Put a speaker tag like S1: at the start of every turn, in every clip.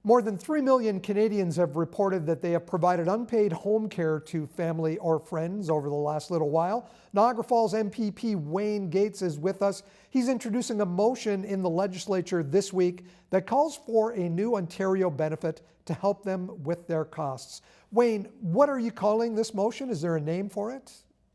S1: More than 3 million Canadians have reported that they have provided unpaid home care to family or friends over the last little while. Niagara Falls MPP Wayne Gates is with us. He's introducing a motion in the legislature this week that calls for a new Ontario benefit to help them with their costs. Wayne, what are you calling this motion? Is there a name for it?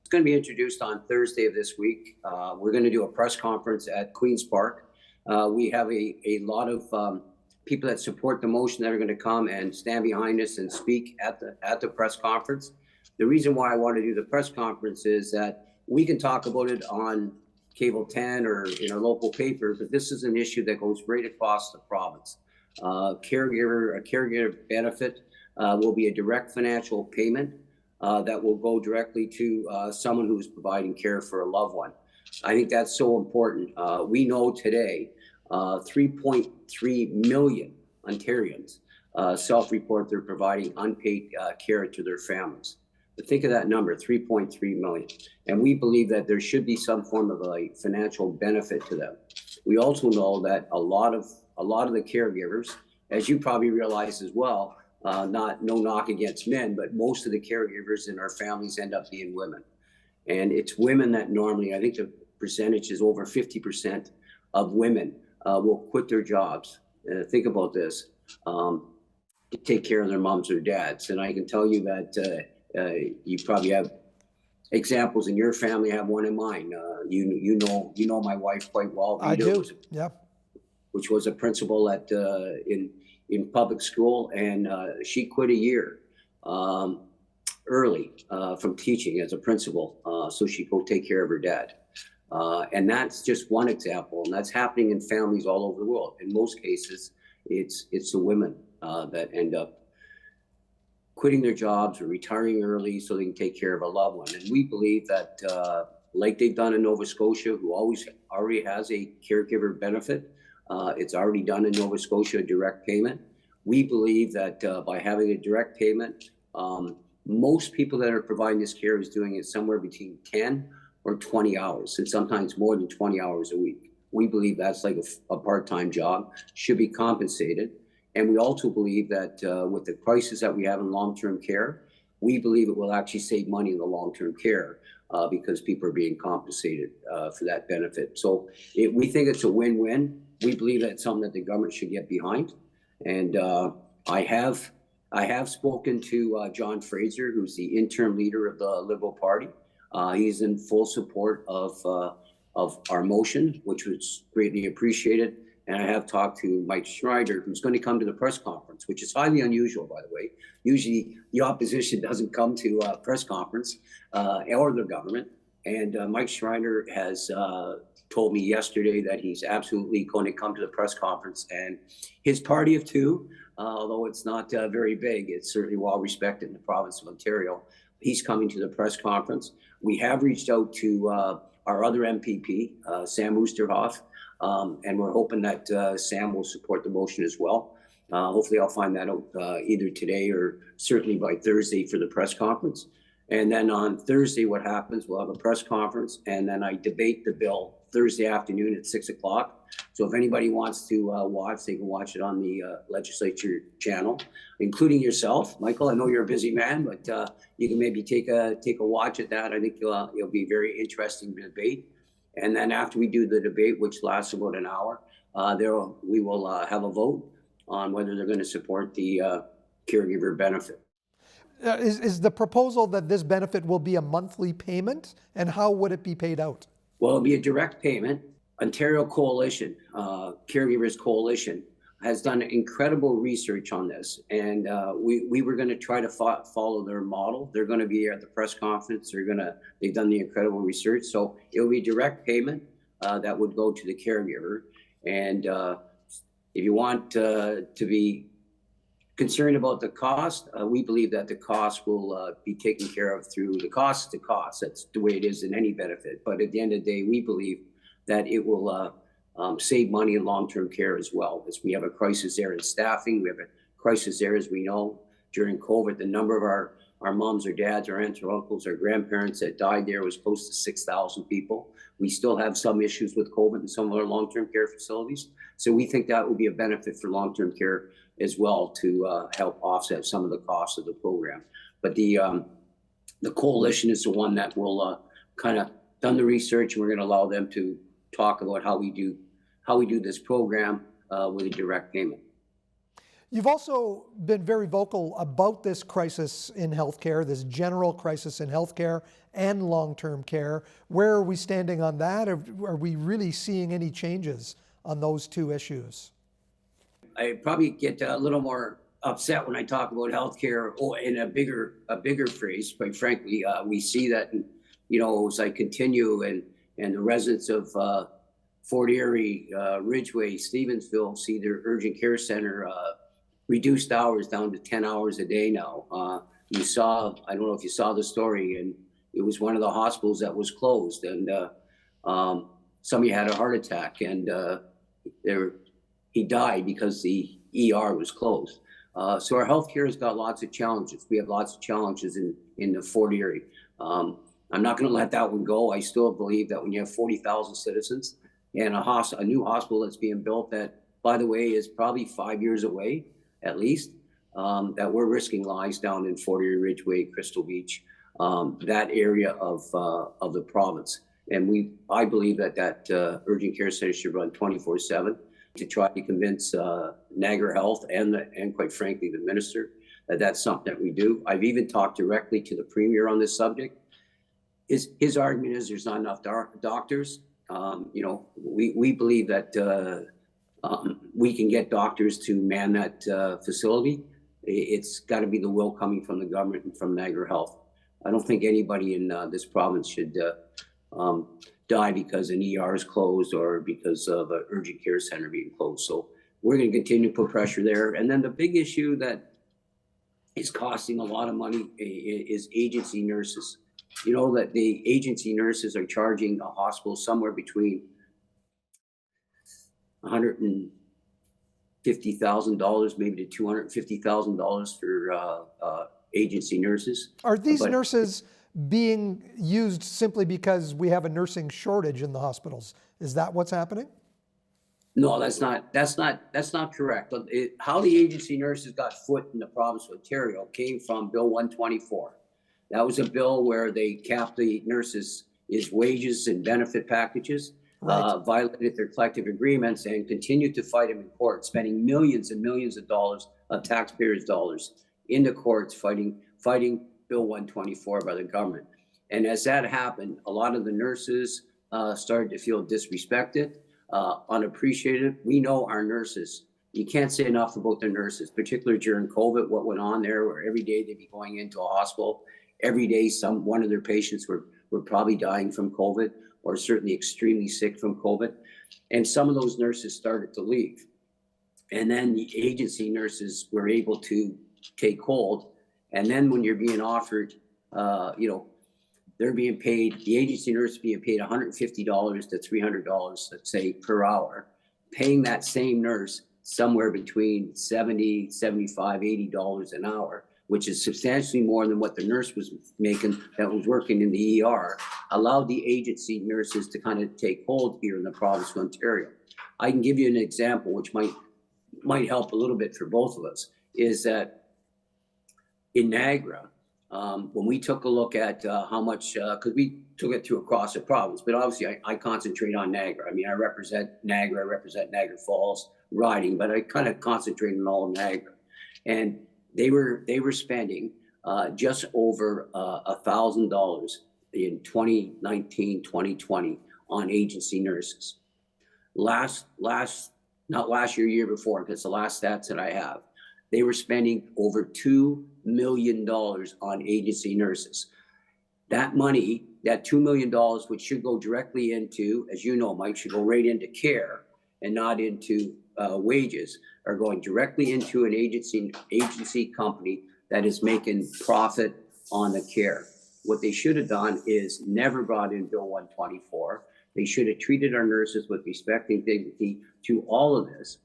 S2: It's going to be introduced on Thursday of this week. We're going to do a press conference at Queen's Park. We have a lot of people that support the motion that are going to come and stand behind us and speak at the press conference. The reason why I want to do the press conference is that we can talk about it on Cable 10 or in our local paper, but this is an issue that goes right across the province. A caregiver benefit will be a direct financial payment that will go directly to someone who is providing care for a loved one. I think that's so important. We know today 3.3 million Ontarians self-report they're providing unpaid care to their families. But think of that number, 3.3 million. And we believe that there should be some form of a financial benefit to them. We also know that a lot of the caregivers, as you probably realize as well, no knock against men, but most of the caregivers in our families end up being women. And it's women that normally, I think the percentage is over 50% of women will quit their jobs. Think about this, to take care of their moms or dads. And I can tell you that you probably have examples in your family. I have one in mine. You know my wife quite well.
S1: I do. Yeah.
S2: Which was a principal at in public school, and she quit a year early from teaching as a principal, so she could go take care of her dad. And that's just one example, and that's happening in families all over the world. In most cases, it's the women that end up quitting their jobs or retiring early so they can take care of a loved one. And we believe that, like they've done in Nova Scotia, who already has a caregiver benefit, it's already done in Nova Scotia, a direct payment. We believe that by having a direct payment, most people that are providing this care is doing it somewhere between 10 or 20 hours, and sometimes more than 20 hours a week. We believe that's like a part-time job, should be compensated. And we also believe that with the crisis that we have in long-term care, we believe it will actually save money in the long-term care because people are being compensated for that benefit. So we think it's a win-win. We believe that's something that the government should get behind. And I have spoken to John Fraser, who's the interim leader of the Liberal Party. He's in full support of our motion, which was greatly appreciated. And I have talked to Mike Schneider, who's going to come to the press conference, which is highly unusual, by the way. Usually the opposition doesn't come to a press conference or the government. And Mike Schneider has told me yesterday that he's absolutely going to come to the press conference. And his party of two, although it's not very big, it's certainly well respected in the province of Ontario. He's coming to the press conference. We have reached out to our other MPP, Sam Oosterhoff, and we're hoping that Sam will support the motion as well. Hopefully I'll find that out either today or certainly by Thursday for the press conference. And then on Thursday, what happens, we'll have a press conference, and then I debate the bill Thursday afternoon at 6 o'clock. So if anybody wants to watch, they can watch it on the legislature channel, including yourself. Michael, I know you're a busy man, but you can maybe take a watch at that. I think it'll be very interesting debate. And then after we do the debate, which lasts about an hour, we will have a vote on whether they're going to support the caregiver benefit.
S1: Is the proposal that this benefit will be a monthly payment, and how would it be paid out?
S2: Well, it'll be a direct payment. Ontario Coalition, Caregivers Coalition, has done incredible research on this, and we were going to try to follow their model. They're going to be at the press conference. They've done the incredible research, so it'll be direct payment that would go to the caregiver. And if you want to be concerned about the cost, we believe that the cost will be taken care of through the cost to cost. That's the way it is in any benefit. But at the end of the day, we believe that it will save money in long-term care as well, as we have a crisis there in staffing. We have a crisis there, as we know, during COVID. The number of our moms or dads, our aunts or uncles, our grandparents that died there was close to 6,000 people. We still have some issues with COVID in some of our long-term care facilities. So we think that will be a benefit for long-term care as well to help offset some of the costs of the program. But the coalition is the one that will kind of done the research, and we're going to allow them to talk about how we do this program with a direct payment.
S1: You've also been very vocal about this crisis in healthcare, this general crisis in healthcare and long-term care. Where are we standing on that? Are we really seeing any changes on those two issues? I
S2: probably get a little more upset when I talk about healthcare in a bigger phrase. Quite frankly, we see that, as I continue and the residents of Fort Erie, Ridgeway, Stevensville see their urgent care center reduced hours down to 10 hours a day now. I don't know if you saw the story, and it was one of the hospitals that was closed, and somebody had a heart attack, and he died because the ER was closed. So our healthcare has got lots of challenges. We have lots of challenges in the Fort Erie. I'm not going to let that one go. I still believe that when you have 40,000 citizens and a new hospital that's being built that, by the way, is probably 5 years away, at least, that we're risking lives down in Fort Erie, Ridgeway, Crystal Beach, that area of the province. And I believe that urgent care center should run 24/7 to try to convince Niagara Health and quite frankly, the minister that that's something that we do. I've even talked directly to the premier on this subject. His argument is there's not enough doctors. We believe that we can get doctors to man that facility. It's got to be the will coming from the government and from Niagara Health. I don't think anybody in this province should die because an ER is closed or because of an urgent care center being closed. So we're going to continue to put pressure there. And then the big issue that is costing a lot of money is agency nurses. You know that the agency nurses are charging a hospital somewhere between $150,000 maybe to $250,000 for agency nurses.
S1: Are these nurses being used simply because we have a nursing shortage in the hospitals? Is that what's happening?
S2: No, that's not correct. How the agency nurses got foot in the province of Ontario came from Bill 124. That was a bill where they capped the nurses' wages and benefit packages, right. Violated their collective agreements, and continued to fight them in court, spending millions and millions of dollars of taxpayers' dollars in the courts fighting Bill 124 by the government. And as that happened, a lot of the nurses started to feel disrespected, unappreciated. We know our nurses. You can't say enough about the nurses, particularly during COVID, what went on there, where every day they'd be going into a hospital. Every day, one of their patients were probably dying from COVID, or certainly extremely sick from COVID. And some of those nurses started to leave. And then the agency nurses were able to take hold. And then when you're being offered, they're being paid, the agency nurse is being paid $150 to $300, let's say, per hour, paying that same nurse somewhere between $70, $75, $80 an hour, which is substantially more than what the nurse was making that was working in the ER, allowed the agency nurses to kind of take hold here in the province of Ontario. I can give you an example, which might help a little bit for both of us, is that in Niagara, when we took a look at how much, because we took it through across the province, but obviously I concentrate on Niagara. I mean, I represent Niagara, I represent Niagara Falls, Riding, but I kind of concentrate on all of Niagara. And they were spending just over $1,000 in 2019, 2020 on agency nurses. Not last year, year before, because the last stats that I have, they were spending over $2 million on agency nurses. That money, that $2 million, which should go directly into, as you know, Mike, should go right into care and not into wages, are going directly into an agency company that is making profit on the care. What they should have done is never brought in Bill 124. They should have treated our nurses with respect and dignity to all of this.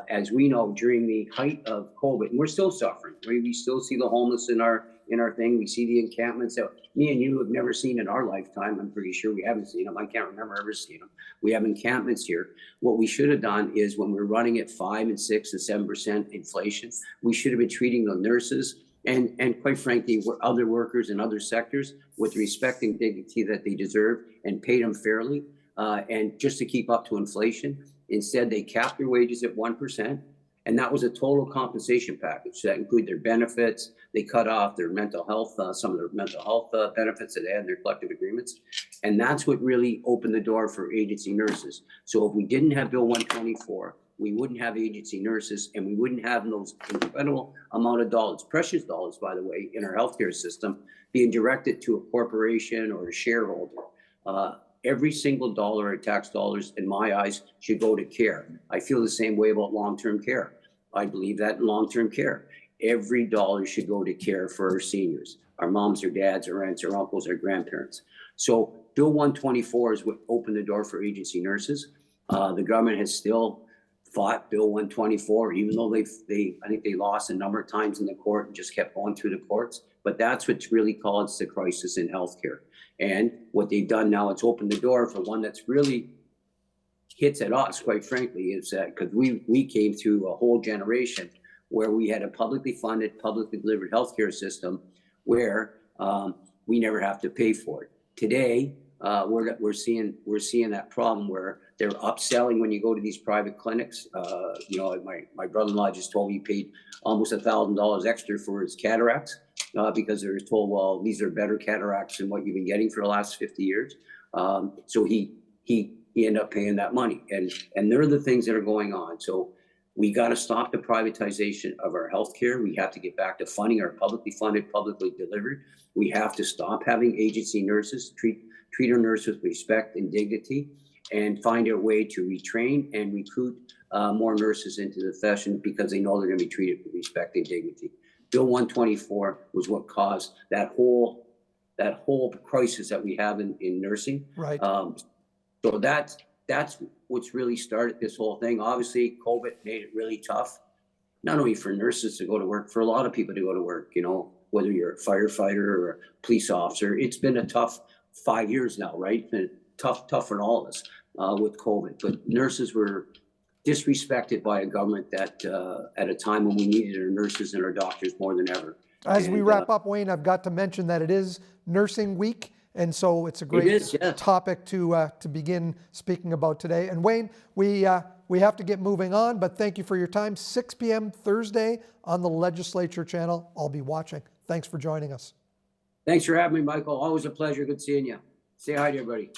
S2: As we know, during the height of COVID, and we're still suffering. We still see the homeless in our in our thing. We see the encampments that me and you have never seen in our lifetime. I'm pretty sure we haven't seen them. I can't remember ever seeing them. We have encampments here. What we should have done is when we're running at 5 and 6 and 7% inflation, we should have been treating the nurses and quite frankly, other workers in other sectors with respect and dignity that they deserve and paid them fairly. And just to keep up to inflation, instead they capped their wages at 1%. And that was a total compensation package that included their benefits. They cut off their mental health, some of their mental health benefits that they had in their collective agreements. And that's what really opened the door for agency nurses. So if we didn't have Bill 124, we wouldn't have agency nurses, and we wouldn't have those incredible amount of dollars, precious dollars, by the way, in our healthcare system being directed to a corporation or a shareholder. Every single dollar of tax dollars, in my eyes, should go to care. I feel the same way about long-term care. I believe that in long-term care. Every dollar should go to care for our seniors, our moms, our dads, our aunts, our uncles, our grandparents. So Bill 124 is what opened the door for agency nurses. The government has still fought Bill 124, even though I think they lost a number of times in the court and just kept going through the courts. But that's what's really caused the crisis in healthcare. And what they've done now, it's opened the door for one that's really hits at us, quite frankly, is that because we came through a whole generation where we had a publicly funded, publicly delivered healthcare system where we never have to pay for it. Today, we're seeing that problem where they're upselling when you go to these private clinics. My brother-in-law just told me he paid almost $1,000 extra for his cataracts because they were told, well, these are better cataracts than what you've been getting for the last 50 years. So he ended up paying that money, and they're the things that are going on. So we got to stop the privatization of our healthcare. We have to get back to funding our publicly funded, publicly delivered. We have to stop having agency nurses, treat our nurses with respect and dignity, and find a way to retrain and recruit more nurses into the profession because they know they're going to be treated with respect and dignity. Bill 124 was what caused that whole crisis that we have in nursing.
S1: Right.
S2: So that's what's really started this whole thing. Obviously, COVID made it really tough, not only for nurses to go to work, for a lot of people to go to work, whether you're a firefighter or a police officer. It's been a tough 5 years now, right? It's been tough for all of us with COVID. But nurses were disrespected by a government that at a time when we needed our nurses and our doctors more than ever.
S1: As we wrap up, Wayne, I've got to mention that it is Nursing Week, and so it's a great topic to begin speaking about today. And Wayne, we have to get moving on, but thank you for your time. 6 p.m. Thursday on the Legislature channel. I'll be watching. Thanks for joining us.
S2: Thanks for having me, Michael. Always a pleasure. Good seeing you. Say hi to everybody.